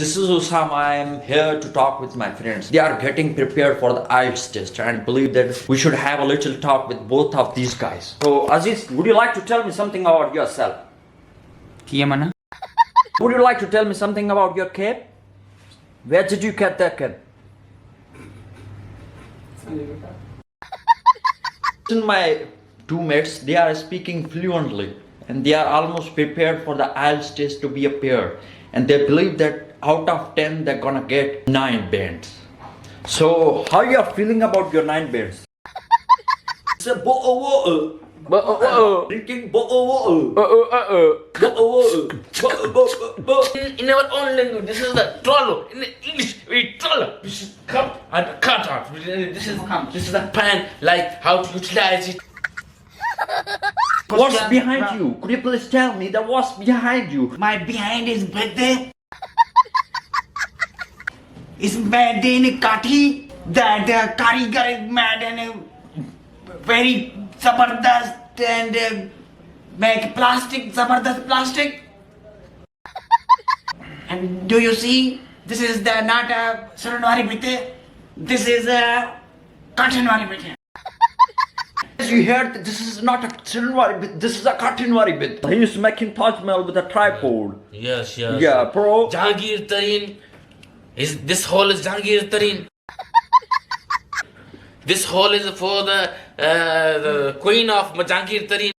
This is Usama. I am here to talk with my friends. They are getting prepared for the IELTS test and believe that we should have a little talk with both of these guys. So Aziz, would you like to tell me something about yourself? Would you like to tell me something about your cape? Where did you get that cape? My two mates, they are speaking fluently and they are almost prepared for the IELTS test to be a pair, and they believe that out of 10 they're gonna get 9 bands. So how you are feeling about your 9 bands? It's a water. Drinking water. In our own language, this is the troll. In English, we troll. This is cup and cutter. This is the pan, like how to utilize it. What's behind you? Could you please tell me that what's behind you? My behind is birthday. Is mad in Kathi. The Karigar is mad and very zabardast and make plastic, zabardast plastic. And do you see? This is the not a Saranwari Bite. This is a Katanwari Bite. As you heard, this is not a Sinwari bit, this is a Katinwari bit. He is making Taj Mahal with a tripod. Yes. Yeah, bro. Jahangir Tareen. This hole is Jahangir Tareen. This hole is for the queen of Jahangir Tareen.